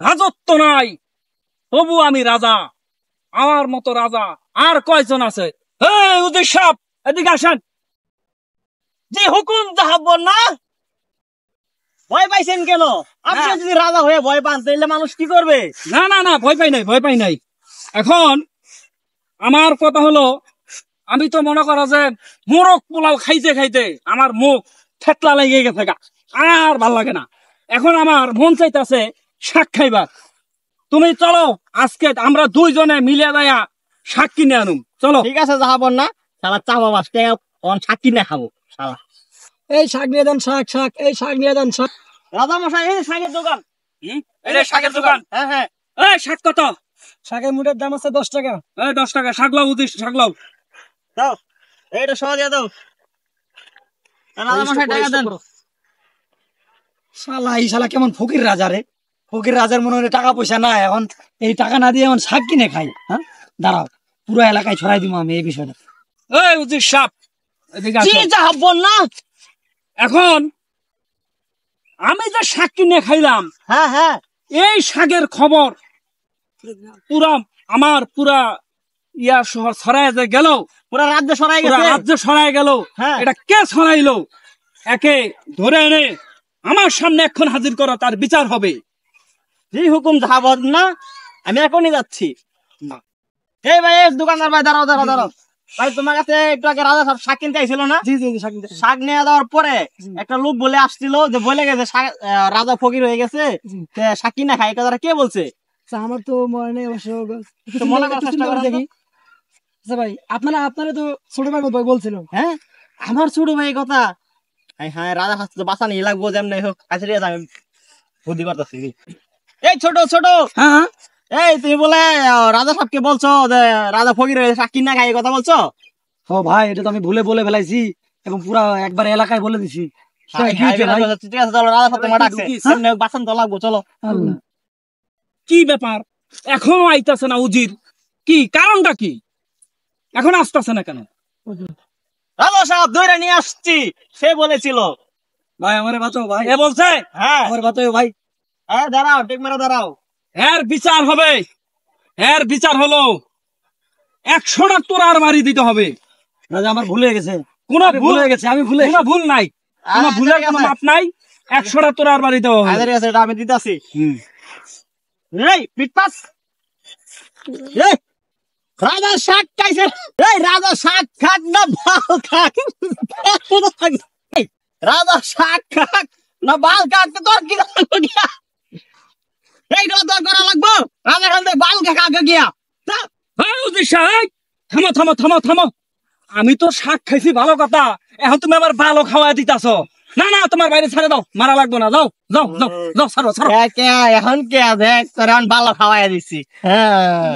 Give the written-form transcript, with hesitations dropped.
রাজত্ব নাই, তবু আমি রাজা। আমার মতো রাজা আর কয়জন আছে? এই উজির সাহেব, এদিকে আসেন। যে হুকুম জাহাবর না, ভয় পাইছেন কেন? আপনি যদি রাজা হয়ে ভয় পান তাহলে মানুষ কি করবে? না না না, ভয় পাই নাই, ভয় পাই নাই। এখন আমার কথা হলো, আমি তো মনে করো যে মোরগ পোলাও খাইতে খাইতে আমার মুখ থেতলা লেগে গেছে গা, আর ভাল লাগে না। এখন আমার মন চাইতেছে শাক খাইবার। তুমি চলো, আজকে আমরা দুইজনে মিলে যাইয়া শাক কিনে আনুম। চলো। ঠিক আছে জাহাবর না, শালা চাপা বাস শাক কিনে খাবো শালা। এই শাক নিয়ে দেন, শাক শাক, এই শাক নিয়ে দেন শাক। রাজা মশাই, এই শাকের দোকান। এটা শাকের দোকান? হ্যাঁ হ্যাঁ। এই শাক কত? শাকের মুঠের দাম আছে 10 টাকা। এই 10 টাকা। শাক লাও উদিস, শাক লাও। দাও, এইটা সহ দিয়ে দাও। রাজা মশাই টাকা দেন। শালা এই শালা কেমন ফকির রাজা রে। ফকির রাজার মনে হয় টাকা পয়সা নাই, এখন এই টাকা না দিয়ে এখন শাক কিনে খাই। হ্যাঁ, দাঁড়াও, পুরো এলাকায় ছড়াই দিব আমি এই বিষয়টা। এই উদিস সাপ, এদিকে জি আসো। জাহাবর না। এখন আমি যে শাক কিনে খাইলাম, হ্যাঁ হ্যাঁ। এই শাকের খবর পুরা আমার পুরা ইয়া শহর ছড়ায় যে গেল, পুরা রাজ্য সরাই পুরা গেছে। রাজ্য ছড়ায় গেল। হ্যাঁ। এটা কে ছড়াইলো? একে ধরে এনে আমার সামনে এখন হাজির করা, তার বিচার হবে। জি হুকুম জাহাবর না, আমি এখনই যাচ্ছি। এই ভাই, এই দোকানদার ভাই, দাঁড়াও দাঁড়াও দাঁড়াও। ভাই তোমার কাছে একটু আগে রাজা সব শাক কিনতে আইছিল না? জি জি জি, শাক নিতে। শাক নিয়ে দেওয়ার পরে একটা লোক বলে আসছিল যে বলে গেছে রাজা ফকির হয়ে গেছে, শাক কিনা খাই। এই কথাটা কে বলছে? আচ্ছা, আমার তো মনে নেই অবশ্য। তো মনে করার চেষ্টা করেন তো। দেখি। আচ্ছা ভাই, আপনারা তো ছোট ভাই ভাই বলছিল। হ্যাঁ, আমার ছোট ভাই কথা। হ্যাঁ, রাজা হাসতে তো বাঁচা নিয়ে লাগবো, যেমন হোক কাছে আমি বুদ্ধি করতেছি। এই ছোট ছোট, হ্যাঁ, এই তুমি বলে রাজা সাহেবকে বলছো যে রাজা ফকির হয়ে শাক কিনা খাই, এই কথা বলছো? ও ভাই, এটা তো আমি ভুলে বলে ফেলাইছি এবং পুরা একবার এলাকায় বলে দিছি। ঠিক আছে, চলো, রাজা সাহেব তোমার ডাকছে, যেমন হোক বাঁচান তো লাগবো, চলো। আল্লাহ, কি ব্যাপার, এখনো আইতাছে না উজির? কি কারণটা কি? এখন আসতেছে না কেন? রাজা সাহেব ধরে নিয়ে আসছি, সে বলেছিল। ভাই আমারে বাঁচাও ভাই। এ বলছে? হ্যাঁ আমার বাঁচাও ভাই। হ্যাঁ, দাঁড়াও, ঠিক মেরে দাঁড়াও। এর বিচার হবে। এর বিচার হলো 100টা তোরার মারি দিতে হবে। রাজা আমার ভুলে গেছে, কোন ভুল হয়ে গেছে, আমি ভুলে কোনো ভুল নাই, কোনো ভুলের কোনো মাপ নাই। 100টা তোরার মারি দেওয়া হবে। আদের কাছে এটা আমি দিতেছি। এই পিটপাস, এই রাজা শাক খাইছে। এই রাজা শাক খাক না বাল খাক? এই, রাজা শাক খাক না বাল খাক? তোর কি গিয়া এইটা তোর করা লাগবো? রাজা খান বাল খাক গিয়া। এই উজির সাহেব, থামো থামো থামো থামো। আমি তো শাক খাইছি, ভালো কথা। এখন তুমি আবার ভালো খাওয়া দিতাছ। না না, তোমার বাইরে ছাড়ে দাও, মারা লাগবো না। যাও যাও যাও যাও, ছাড়ো ছাড়ো। এখন কে দেখ তোর এখন ভালো খাওয়াই দিচ্ছি। হ্যাঁ।